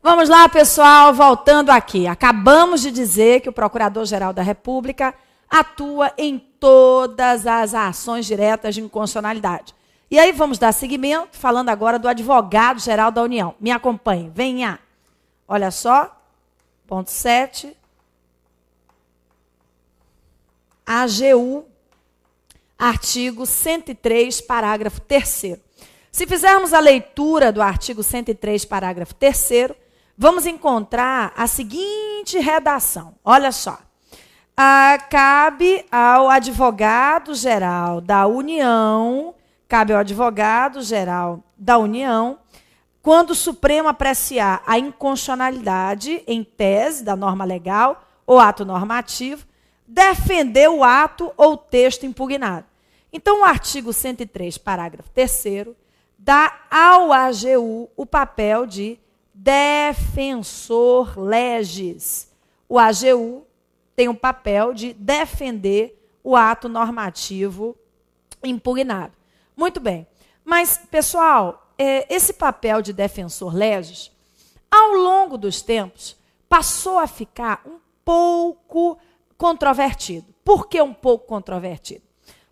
Vamos lá, pessoal, voltando aqui. Acabamos de dizer que o Procurador-Geral da República atua em todas as ações diretas de inconstitucionalidade. E aí vamos dar seguimento, falando agora do Advogado-Geral da União. Me acompanhe, venha. Olha só, ponto 7. AGU, artigo 103, parágrafo 3º. Se fizermos a leitura do artigo 103, parágrafo 3º, vamos encontrar a seguinte redação. Olha só. Cabe ao Advogado-Geral da União, quando o Supremo apreciar a inconstitucionalidade, em tese, da norma legal ou ato normativo, defender o ato ou texto impugnado. Então, o artigo 103, parágrafo 3º, dá ao AGU o papel de defensor legis. O AGU tem o papel de defender o ato normativo impugnado. Muito bem. Mas, pessoal, esse papel de defensor legis, ao longo dos tempos, passou a ficar um pouco controvertido. Por que um pouco controvertido?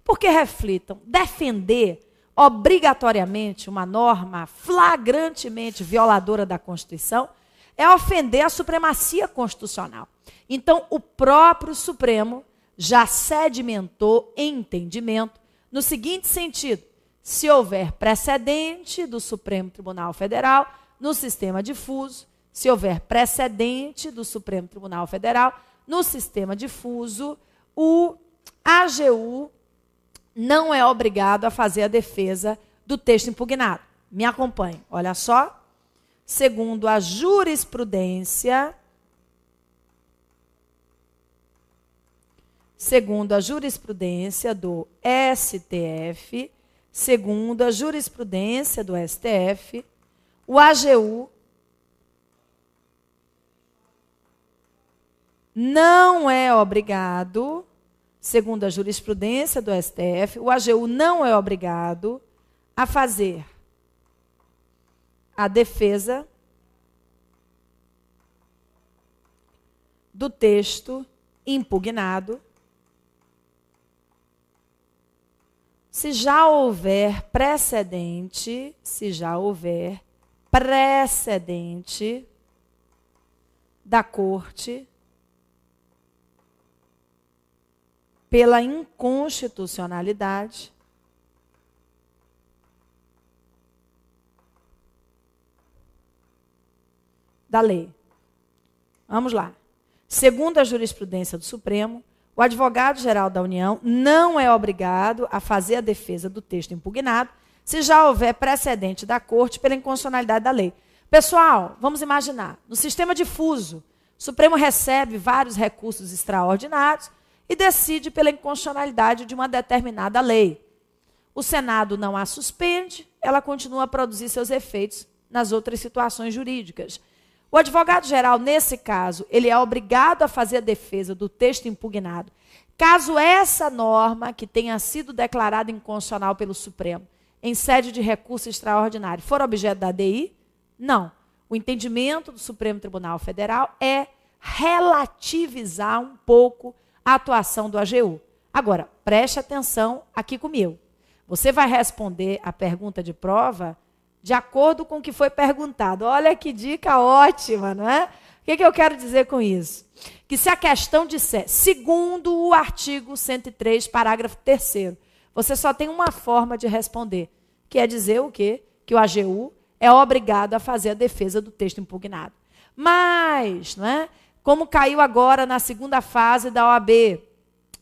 Porque, reflitam, defender obrigatoriamente uma norma flagrantemente violadora da Constituição é ofender a supremacia constitucional. Então, o próprio Supremo já sedimentou em entendimento no seguinte sentido: se houver precedente do Supremo Tribunal Federal no sistema difuso, se houver precedente do Supremo Tribunal Federal no sistema difuso, o AGU não é obrigado a fazer a defesa do texto impugnado. Me acompanhe. Olha só. Segundo a jurisprudência do STF, o AGU não é obrigado, segundo a jurisprudência do STF, o AGU não é obrigado a fazer a defesa do texto impugnado se já houver precedente da Corte pela inconstitucionalidade da lei. Vamos lá. Segundo a jurisprudência do Supremo, o Advogado-Geral da União não é obrigado a fazer a defesa do texto impugnado se já houver precedente da Corte pela inconstitucionalidade da lei. Pessoal, vamos imaginar, no sistema difuso, o Supremo recebe vários recursos extraordinários e decide pela inconstitucionalidade de uma determinada lei. O Senado não a suspende, ela continua a produzir seus efeitos nas outras situações jurídicas. O advogado-geral, nesse caso, ele é obrigado a fazer a defesa do texto impugnado. Caso essa norma, que tenha sido declarada inconstitucional pelo Supremo, em sede de recurso extraordinário, for objeto da ADI, não. O entendimento do Supremo Tribunal Federal é relativizar um pouco a atuação do AGU. Agora, preste atenção aqui comigo. Você vai responder a pergunta de prova de acordo com o que foi perguntado. Olha que dica ótima, não é? O que eu quero dizer com isso? Que se a questão disser, segundo o artigo 103, parágrafo 3º, você só tem uma forma de responder, que é dizer o quê? Que o AGU é obrigado a fazer a defesa do texto impugnado. Mas, não é? Como caiu agora na segunda fase da OAB,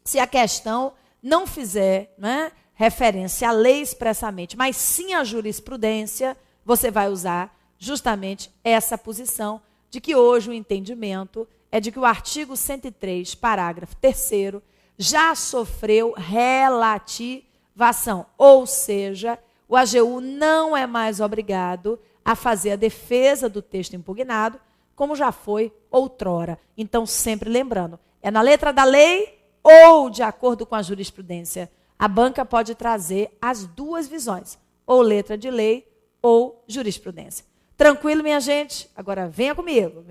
se a questão não fizer, não é, referência à lei expressamente, mas sim à jurisprudência, você vai usar justamente essa posição de que hoje o entendimento é de que o artigo 103, parágrafo 3º, já sofreu relativação, ou seja, o AGU não é mais obrigado a fazer a defesa do texto impugnado, como já foi outrora. Então, sempre lembrando, é na letra da lei ou de acordo com a jurisprudência. A banca pode trazer as duas visões, ou letra de lei ou jurisprudência. Tranquilo, minha gente? Agora venha comigo,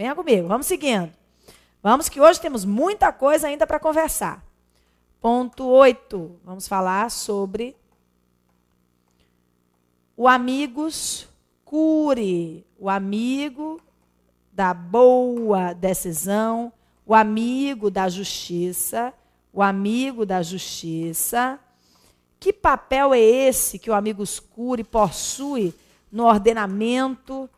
vamos seguindo. Vamos que hoje temos muita coisa ainda para conversar. Ponto 8, vamos falar sobre o amigos cure, o amigo da boa decisão, o amigo da justiça, o amigo da justiça. Que papel é esse que o amigos cure possui no ordenamento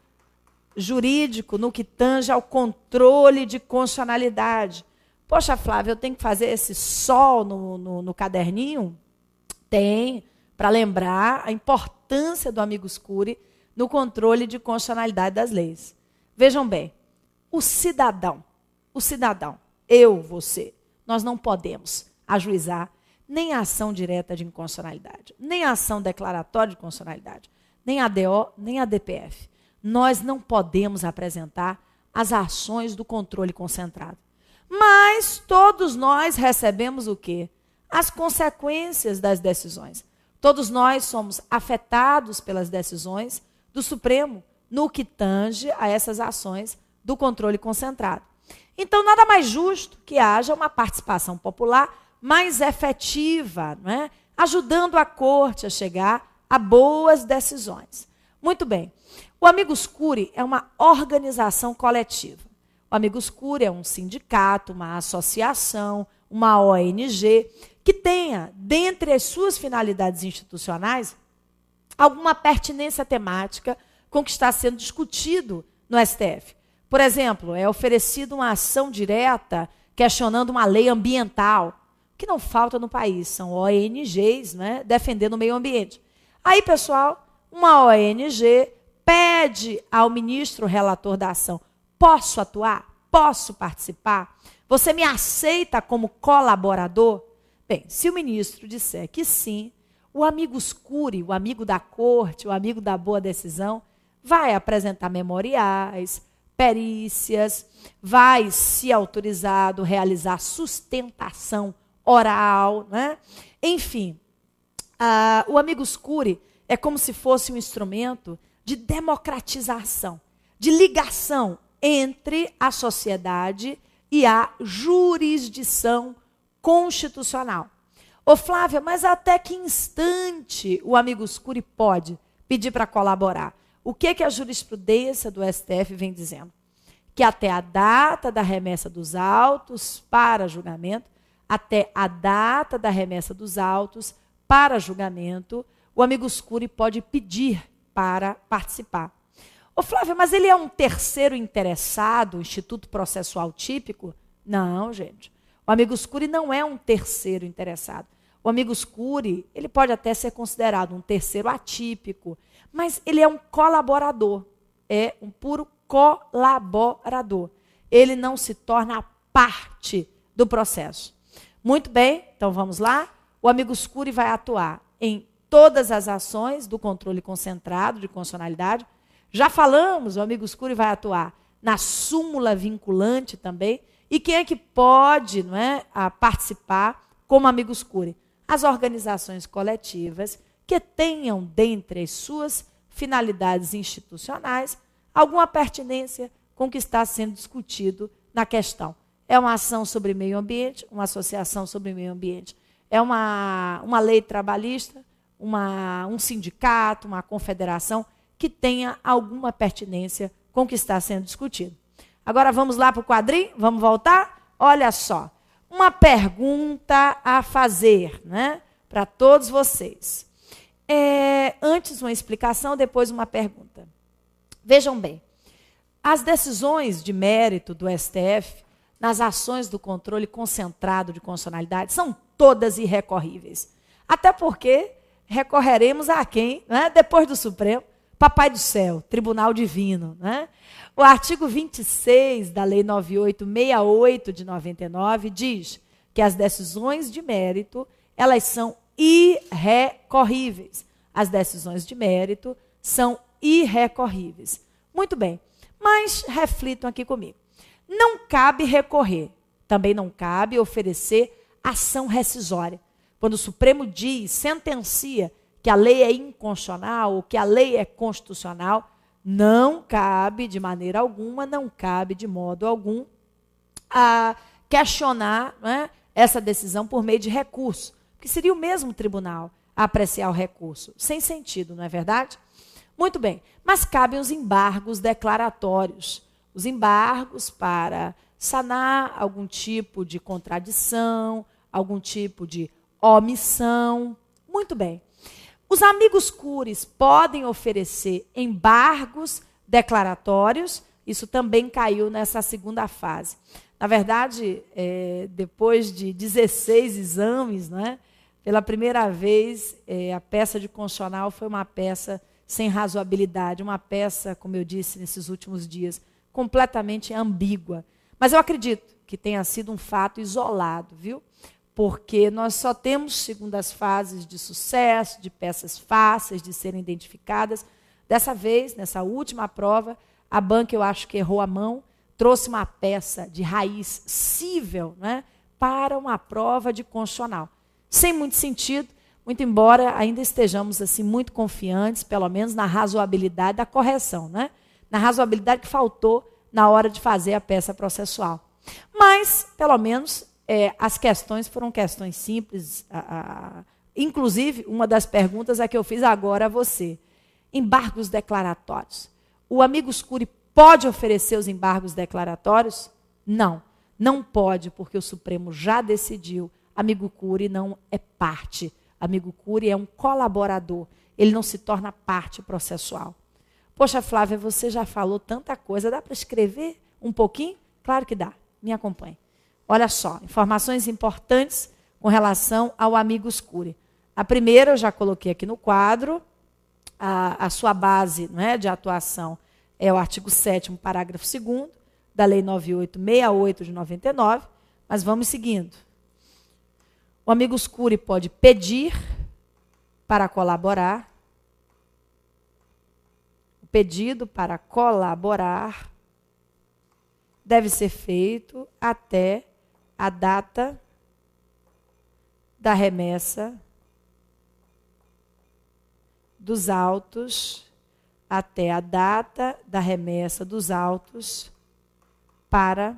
jurídico, no que tange ao controle de constitucionalidade? Poxa, Flávia, eu tenho que fazer esse sol no caderninho? Tem, para lembrar a importância do amigos cure no controle de constitucionalidade das leis. Vejam bem, o cidadão, eu, você, nós não podemos ajuizar nem a ação direta de inconstitucionalidade, nem a ação declaratória de constitucionalidade, nem a ADO, nem a DPF. Nós não podemos apresentar as ações do controle concentrado. Mas todos nós recebemos o quê? As consequências das decisões. Todos nós somos afetados pelas decisões do Supremo no que tange a essas ações do controle concentrado. Então, nada mais justo que haja uma participação popular mais efetiva, não é? Ajudando a corte a chegar a boas decisões. Muito bem. O Amigos Curiae é uma organização coletiva. O Amigos Curiae é um sindicato, uma associação, uma ONG, que tenha, dentre as suas finalidades institucionais, alguma pertinência temática com o que está sendo discutido no STF. Por exemplo, é oferecida uma ação direta questionando uma lei ambiental, que não falta no país, são ONGs, né, defendendo o meio ambiente. Aí, pessoal, uma ONG pede ao ministro relator da ação: posso atuar? Posso participar? Você me aceita como colaborador? Bem, se o ministro disser que sim, o amigos curiae, o amigo da corte, o amigo da boa decisão, vai apresentar memoriais, perícias, vai, se autorizado, realizar sustentação oral, né? Enfim, o amigos curiae é como se fosse um instrumento de democratização, de ligação entre a sociedade e a jurisdição constitucional. Ô Flávia, mas até que instante o amigos curiae pode pedir para colaborar? O que a jurisprudência do STF vem dizendo? Que até a data da remessa dos autos para julgamento, até a data da remessa dos autos para julgamento, o amigos curiae pode pedir para participar. Ô Flávia, mas ele é um terceiro interessado, Instituto Processual Típico? Não, gente. O amigos curiae não é um terceiro interessado. O amigos curiae, ele pode até ser considerado um terceiro atípico, mas ele é um colaborador, é um puro colaborador. Ele não se torna parte do processo. Muito bem, então vamos lá. O amigos curiae vai atuar em todas as ações do controle concentrado de constitucionalidade. Já falamos, o amigos curiae vai atuar na súmula vinculante também. E quem é que pode, não é, participar como amigos curiae? As organizações coletivas que tenham, dentre as suas finalidades institucionais, alguma pertinência com o que está sendo discutido na questão. É uma ação sobre meio ambiente, uma associação sobre meio ambiente. É uma lei trabalhista, um sindicato, uma confederação que tenha alguma pertinência com o que está sendo discutido. Agora vamos lá para o quadrinho? Vamos voltar? Olha só, uma pergunta a fazer, né, para todos vocês. Antes uma explicação, depois uma pergunta. Vejam bem, as decisões de mérito do STF nas ações do controle concentrado de constitucionalidade são todas irrecorríveis. Até porque recorreremos a quem? Né? Depois do Supremo, Papai do Céu, Tribunal Divino. Né? O artigo 26 da Lei 9868 de 99 diz que as decisões de mérito, elas são irrecorríveis. As decisões de mérito são irrecorríveis. Muito bem, mas reflitam aqui comigo. Não cabe recorrer, também não cabe oferecer ação rescisória. Quando o Supremo diz, sentencia que a lei é inconstitucional ou que a lei é constitucional, não cabe, de maneira alguma, não cabe de modo algum a questionar, né, essa decisão por meio de recurso, que seria o mesmo tribunal a apreciar o recurso. Sem sentido, não é verdade? Muito bem, mas cabem os embargos declaratórios, os embargos para sanar algum tipo de contradição, algum tipo de omissão. Muito bem. Os amigos cures podem oferecer embargos declaratórios, isso também caiu nessa segunda fase. Na verdade, depois de 16 exames, né, pela primeira vez, a peça de constitucional foi uma peça sem razoabilidade, uma peça, como eu disse nesses últimos dias, completamente ambígua. Mas eu acredito que tenha sido um fato isolado, viu? Porque nós só temos segundas fases de sucesso, de peças fáceis de serem identificadas. Dessa vez, nessa última prova, a banca, eu acho que errou a mão, trouxe uma peça de raiz cível, né, para uma prova de constitucional. Sem muito sentido, muito embora ainda estejamos assim muito confiantes, pelo menos na razoabilidade da correção, né? Na razoabilidade que faltou na hora de fazer a peça processual. Mas, pelo menos, as questões foram questões simples. Inclusive, uma das perguntas é que eu fiz agora a você. Embargos declaratórios. O amicus curiae pode oferecer os embargos declaratórios? Não, não pode, porque o Supremo já decidiu. Amigo curiae não é parte. Amigo curiae é um colaborador. Ele não se torna parte processual. Poxa, Flávia, você já falou tanta coisa. Dá para escrever um pouquinho? Claro que dá. Me acompanhe. Olha só, informações importantes com relação ao amicus curiae. A primeira eu já coloquei aqui no quadro. A sua base, não é, de atuação é o artigo 7º, parágrafo 2º, da Lei 9868 de 99, mas vamos seguindo. O amicus curiae pode pedir para colaborar. O pedido para colaborar deve ser feito até a data da remessa dos autos, até a data da remessa dos autos para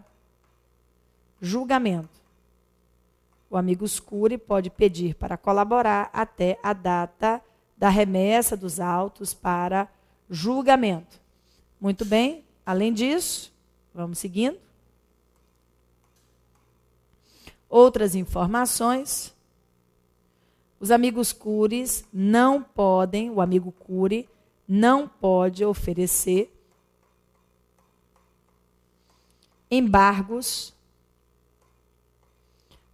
julgamento. O amicus curiae pode pedir para colaborar até a data da remessa dos autos para julgamento. Muito bem, além disso, vamos seguindo. Outras informações. Os amicus curiae não podem, o amigo curiae não pode oferecer embargos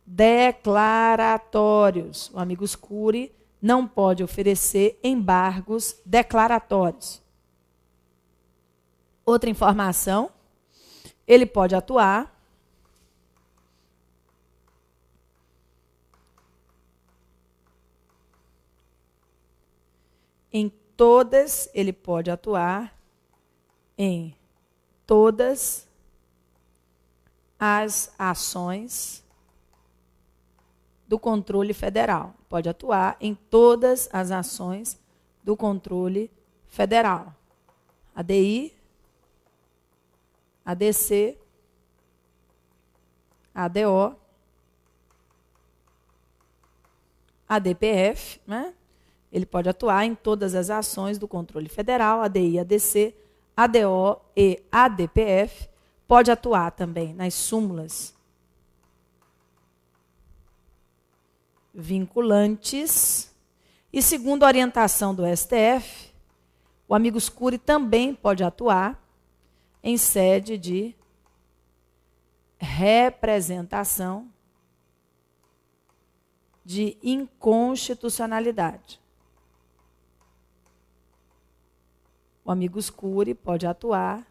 declaratórios. O amicus curiae não pode oferecer embargos declaratórios. Outra informação, ele pode atuar em todas, ele pode atuar em todas as ações do controle federal. Pode atuar em todas as ações do controle federal. ADI, ADC, ADO, ADPF, né? Ele pode atuar em todas as ações do controle federal, ADI, ADC, ADO e ADPF. Pode atuar também nas súmulas vinculantes. E segundo a orientação do STF, o amicus curiae também pode atuar em sede de representação de inconstitucionalidade. O amicus curiae pode atuar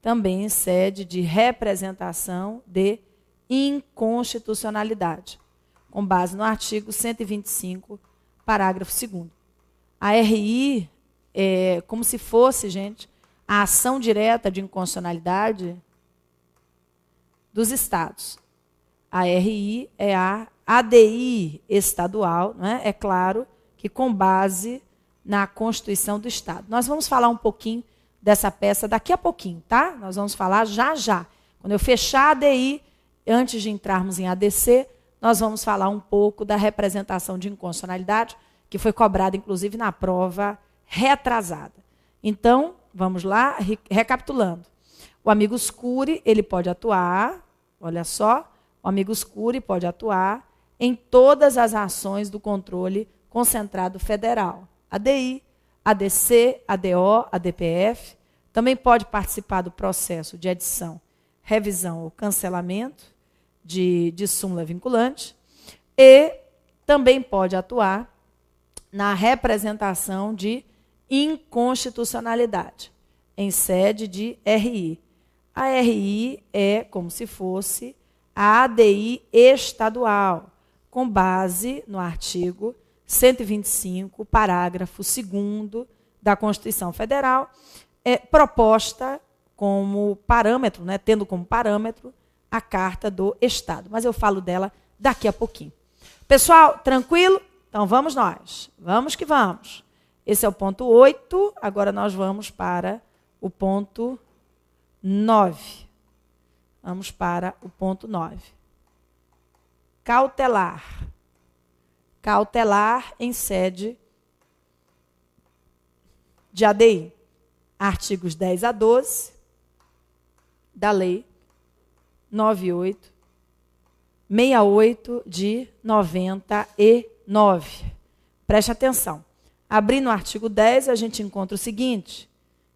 também em sede de representação de inconstitucionalidade, com base no artigo 125, parágrafo 2º. A RI é como se fosse, gente, a ação direta de inconstitucionalidade dos estados. A RI é a ADI estadual, né? É claro que com base na Constituição do Estado. Nós vamos falar um pouquinho dessa peça daqui a pouquinho, tá? Nós vamos falar já já. Quando eu fechar a ADI, antes de entrarmos em ADC, nós vamos falar um pouco da representação de inconstitucionalidade, que foi cobrada, inclusive, na prova retrasada. Então, vamos lá, recapitulando. O amicus curiae, ele pode atuar, olha só, o amicus curiae pode atuar em todas as ações do controle concentrado federal. ADI, ADC, ADO, ADPF. Também pode participar do processo de edição, revisão ou cancelamento de súmula vinculante. E também pode atuar na representação de inconstitucionalidade, em sede de RI. A RI é como se fosse a ADI estadual, com base no artigo 125, parágrafo 2º da Constituição Federal, proposta como parâmetro, né, tendo como parâmetro a Carta do Estado. Mas eu falo dela daqui a pouquinho. Pessoal, tranquilo? Então vamos nós. Vamos que vamos. Esse é o ponto 8. Agora nós vamos para o ponto 9. Vamos para o ponto 9. Cautelar. Cautelar em sede de ADI. Artigos 10 a 12 da Lei 9868 de 99. Preste atenção. Abrindo o artigo 10, a gente encontra o seguinte,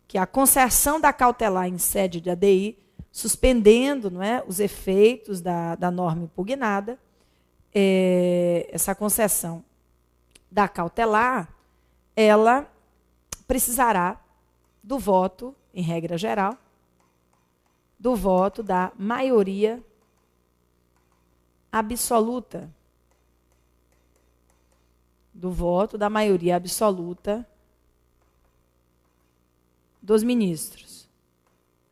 que a concessão da cautelar em sede de ADI, suspendendo, não é, os efeitos da norma impugnada, essa concessão da cautelar, ela precisará do voto, em regra geral, do voto da maioria absoluta. Do voto da maioria absoluta dos ministros.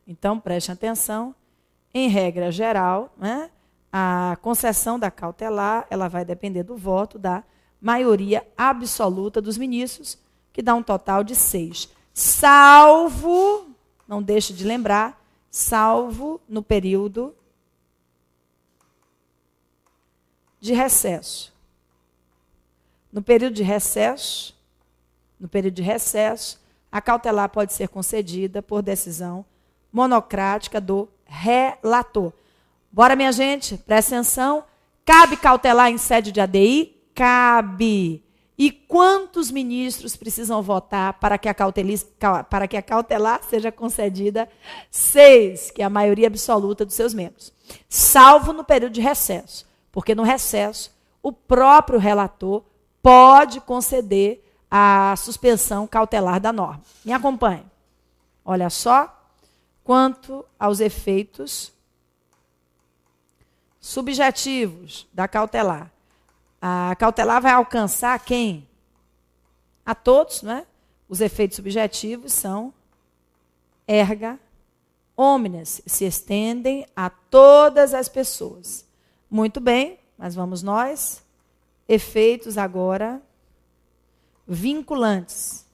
Então, preste atenção, em regra geral, né, a concessão da cautelar, ela vai depender do voto da maioria absoluta dos ministros, que dá um total de 6. Salvo, não deixe de lembrar, salvo no período de recesso. No período de recesso, a cautelar pode ser concedida por decisão monocrática do relator. Bora, minha gente, presta atenção. Cabe cautelar em sede de ADI? Cabe. E quantos ministros precisam votar para que a cautelar seja concedida? 6, que é a maioria absoluta dos seus membros. Salvo no período de recesso, porque no recesso o próprio relator pode conceder a suspensão cautelar da norma. Me acompanhe. Olha só, quanto aos efeitos subjetivos da cautelar. A cautelar vai alcançar quem? A todos, não é? Os efeitos subjetivos são erga omnes, se estendem a todas as pessoas. Muito bem, mas vamos nós. Efeitos agora vinculantes.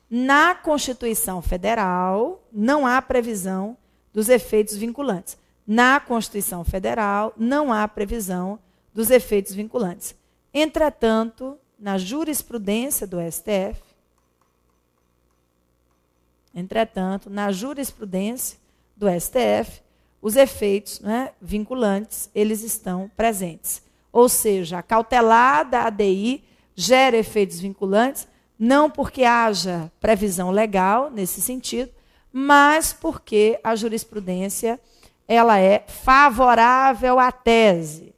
Na Constituição Federal, não há previsão dos efeitos vinculantes. Na Constituição Federal, não há previsão dos efeitos vinculantes. Entretanto, na jurisprudência do STF, os efeitos, né, vinculantes, eles estão presentes. Ou seja, a cautelar da ADI gera efeitos vinculantes, não porque haja previsão legal nesse sentido, mas porque a jurisprudência ela é favorável à tese.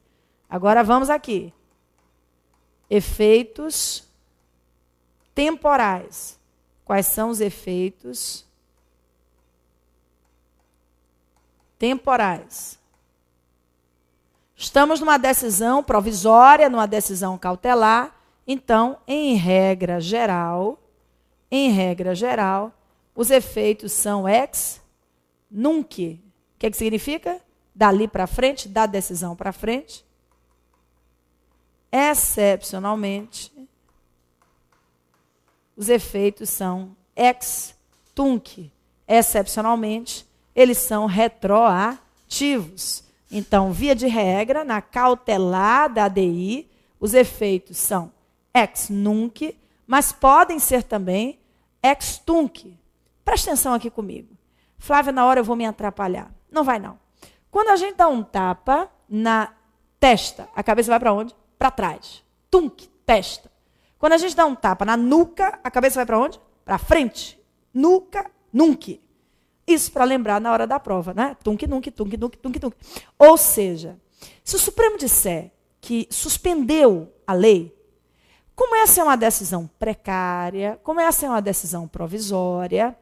Agora vamos aqui. Efeitos temporais. Quais são os efeitos temporais? Estamos numa decisão provisória, numa decisão cautelar, então, em regra geral, os efeitos são ex nunc. O que significa? Dali para frente, da decisão para frente. Excepcionalmente, os efeitos são ex tunc. excepcionalmente, eles são retroativos. Então, via de regra, na cautelar da ADI, os efeitos são ex nunc, mas podem ser também ex tunc. Presta atenção aqui comigo. Flávia, na hora eu vou me atrapalhar. Não vai, não. Quando a gente dá um tapa na testa, a cabeça vai para onde? Para trás. Tunc, testa. Quando a gente dá um tapa na nuca, a cabeça vai para onde? Para frente. Nuca, nunc. Isso para lembrar na hora da prova, né? Tunc, nunc, tunc, nunc, tunc, tunc. Ou seja, se o Supremo disser que suspendeu a lei, como essa é uma decisão precária, como essa é uma decisão provisória,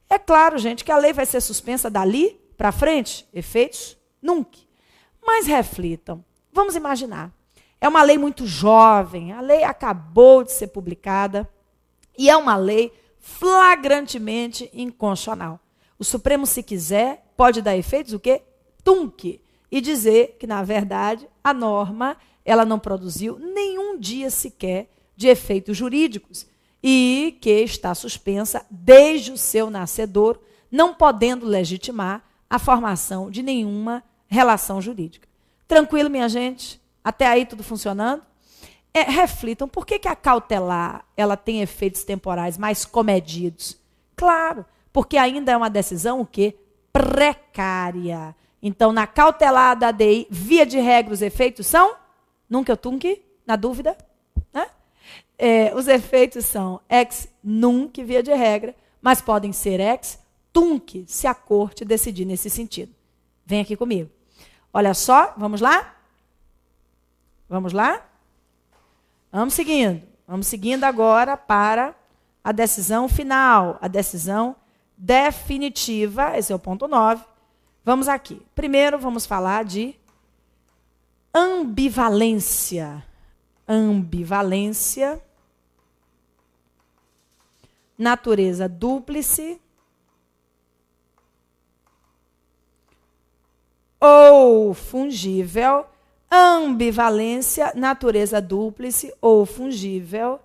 é claro, gente, que a lei vai ser suspensa dali para frente, efeitos nunc. Mas reflitam, vamos imaginar, é uma lei muito jovem, a lei acabou de ser publicada e é uma lei flagrantemente inconstitucional. O Supremo, se quiser, pode dar efeitos o quê? Tunc. E dizer que, na verdade, a norma ela não produziu nenhum dia sequer de efeitos jurídicos e que está suspensa desde o seu nascedor, não podendo legitimar a formação de nenhuma relação jurídica. Tranquilo, minha gente? Até aí tudo funcionando? Reflitam, por que a cautelar ela tem efeitos temporais mais comedidos? Claro, porque ainda é uma decisão o quê? Precária. Então, na cautelar da ADI, via de regra, os efeitos são? Nunca tunc, na dúvida? Né? Os efeitos são ex nunc, via de regra, mas podem ser ex tunc, se a corte decidir nesse sentido. Vem aqui comigo. Olha só, vamos lá? Vamos lá? Vamos seguindo. Vamos seguindo agora para a decisão final, a decisão definitiva, esse é o ponto 9. Vamos aqui. Primeiro, vamos falar de ambivalência. Ambivalência, natureza dúplice ou fungível. Ambivalência, natureza dúplice ou fungível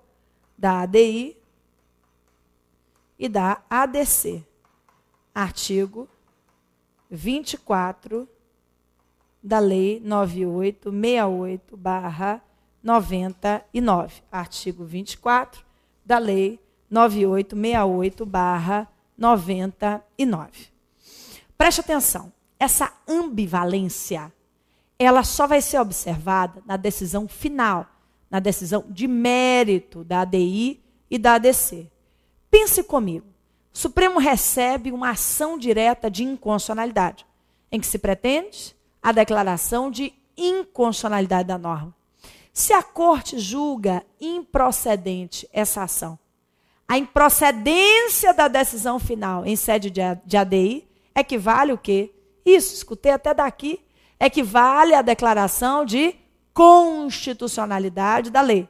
da ADI e da ADC. Artigo 24 da Lei 9868/99. Artigo 24 da Lei 9868/99. Preste atenção, essa ambivalência, ela só vai ser observada na decisão final, na decisão de mérito da ADI e da ADC. Pense comigo. O Supremo recebe uma ação direta de inconstitucionalidade, em que se pretende a declaração de inconstitucionalidade da norma. Se a Corte julga improcedente essa ação, a improcedência da decisão final em sede de ADI equivale o quê? Isso, escutei até daqui, equivale à declaração de constitucionalidade da lei.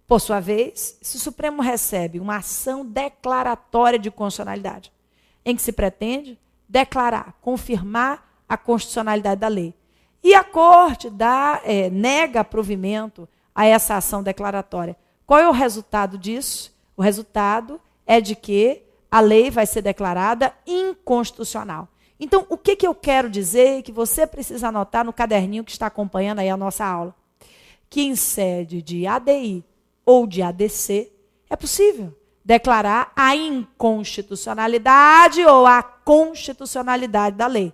Por sua vez, se o Supremo recebe uma ação declaratória de constitucionalidade, em que se pretende declarar, confirmar a constitucionalidade da lei, e a Corte nega provimento a essa ação declaratória, qual é o resultado disso? O resultado é de que a lei vai ser declarada inconstitucional. Então, o que eu quero dizer, que você precisa anotar no caderninho que está acompanhando aí a nossa aula? Que em sede de ADI ou de ADC, é possível declarar a inconstitucionalidade ou a constitucionalidade da lei,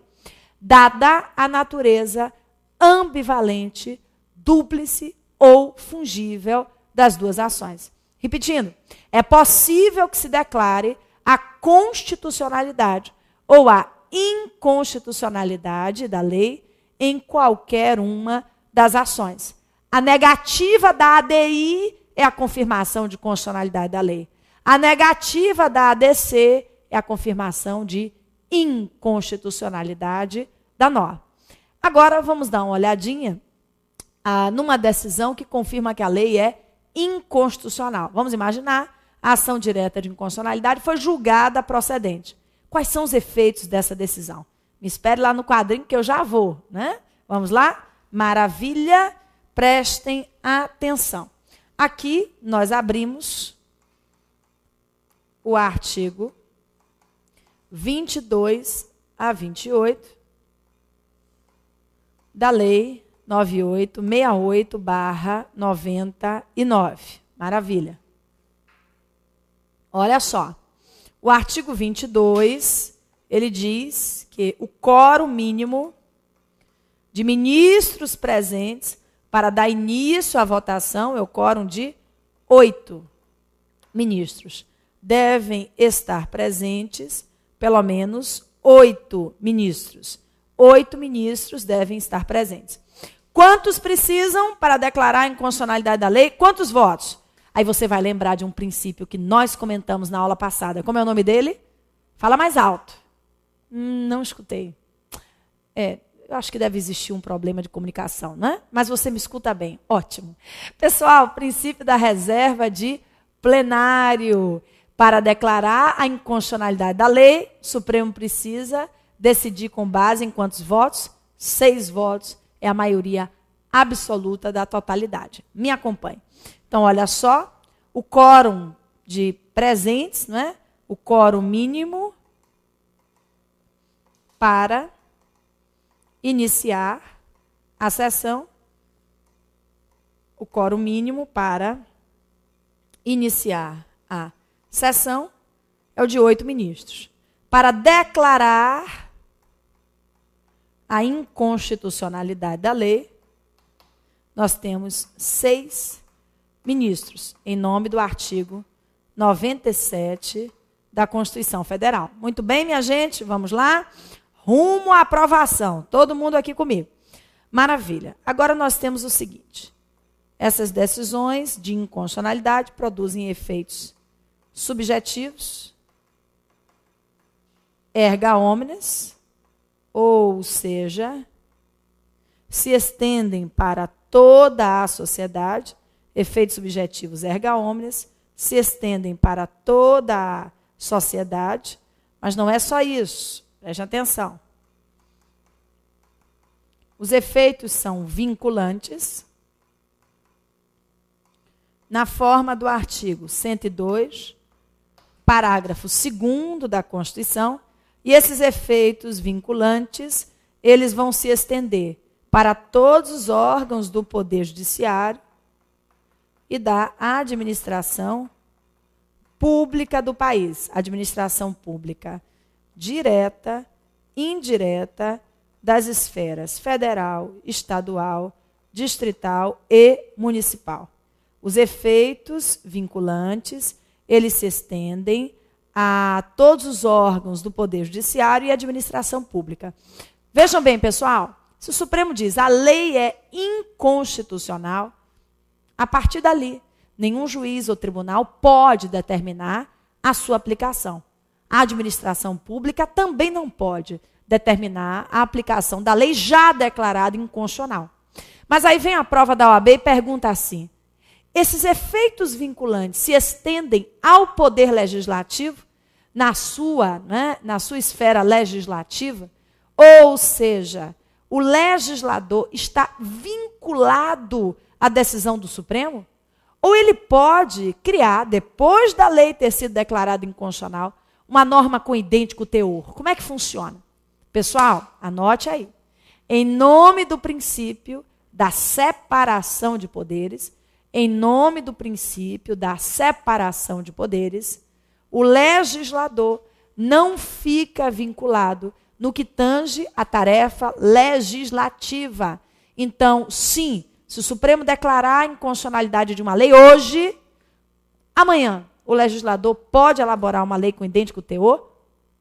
dada a natureza ambivalente, dúplice ou fungível das duas ações. Repetindo, é possível que se declare a constitucionalidade ou a inconstitucionalidade da lei em qualquer uma das ações. A negativa da ADI é a confirmação de constitucionalidade da lei. A negativa da ADC é a confirmação de inconstitucionalidade da norma. Agora, vamos dar uma olhadinha numa decisão que confirma que a lei é inconstitucional. Vamos imaginar, a ação direta de inconstitucionalidade foi julgada procedente. Quais são os efeitos dessa decisão? Me espere lá no quadrinho que eu já vou, né? Vamos lá? Maravilha, prestem atenção. Aqui nós abrimos o artigo 22 a 28 da Lei 9868/99. Maravilha. Olha só. O artigo 22, ele diz que o quórum mínimo de ministros presentes para dar início à votação é o quórum de 8 ministros. Devem estar presentes pelo menos 8 ministros. 8 ministros devem estar presentes. Quantos precisam para declarar a inconstitucionalidade da lei? Quantos votos? Aí você vai lembrar de um princípio que nós comentamos na aula passada. Como é o nome dele? Fala mais alto. Não escutei. Eu acho que deve existir um problema de comunicação, né? Mas você me escuta bem. Ótimo. Pessoal, princípio da reserva de plenário. Para declarar a inconstitucionalidade da lei, o Supremo precisa decidir com base em quantos votos? 6 votos. É a maioria absoluta da totalidade. Me acompanhe. Então, olha só, o quórum de presentes, não é? O quórum mínimo para iniciar a sessão. O quórum mínimo para iniciar a sessão é o de 8 ministros. Para declarar a inconstitucionalidade da lei, nós temos 6 ministros, em nome do artigo 97 da Constituição Federal. Muito bem, minha gente, vamos lá? Rumo à aprovação. Todo mundo aqui comigo. Maravilha. Agora nós temos o seguinte. Essas decisões de inconstitucionalidade produzem efeitos subjetivos, erga omnes, ou seja, se estendem para toda a sociedade, efeitos subjetivos erga omnes, se estendem para toda a sociedade, mas não é só isso, preste atenção. Os efeitos são vinculantes, na forma do artigo 102, parágrafo 2º da Constituição, e esses efeitos vinculantes, eles vão se estender para todos os órgãos do Poder Judiciário e da administração pública do país. Administração pública direta, indireta, das esferas federal, estadual, distrital e municipal. Os efeitos vinculantes, eles se estendem a todos os órgãos do Poder Judiciário e administração pública. Vejam bem, pessoal, se o Supremo diz a lei é inconstitucional, a partir dali, nenhum juiz ou tribunal pode determinar a sua aplicação. A administração pública também não pode determinar a aplicação da lei já declarada inconstitucional. Mas aí vem a prova da OAB e pergunta assim, esses efeitos vinculantes se estendem ao Poder Legislativo, na sua esfera legislativa? Ou seja, o legislador está vinculado à decisão do Supremo? Ou ele pode criar, depois da lei ter sido declarada inconstitucional, uma norma com idêntico teor? Como é que funciona? Pessoal, anote aí. Em nome do princípio da separação de poderes, em nome do princípio da separação de poderes, o legislador não fica vinculado no que tange a tarefa legislativa. Então, sim, se o Supremo declarar a inconstitucionalidade de uma lei hoje, amanhã, o legislador pode elaborar uma lei com idêntico teor?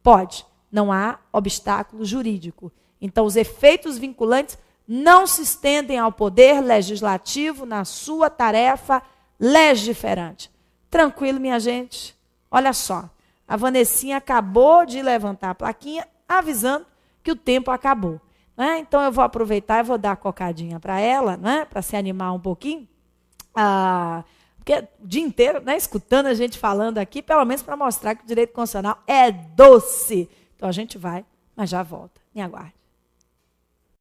Pode. Não há obstáculo jurídico. Então, os efeitos vinculantes não se estendem ao Poder Legislativo na sua tarefa legiferante. Tranquilo, minha gente? Olha só, a Vanessinha acabou de levantar a plaquinha avisando que o tempo acabou. Né? Então, eu vou aproveitar e vou dar a cocadinha para ela, né? Para se animar um pouquinho. Porque o dia inteiro, né, escutando a gente falando aqui, pelo menos para mostrar que o direito constitucional é doce. Então, a gente vai, mas já volta. Me aguarde.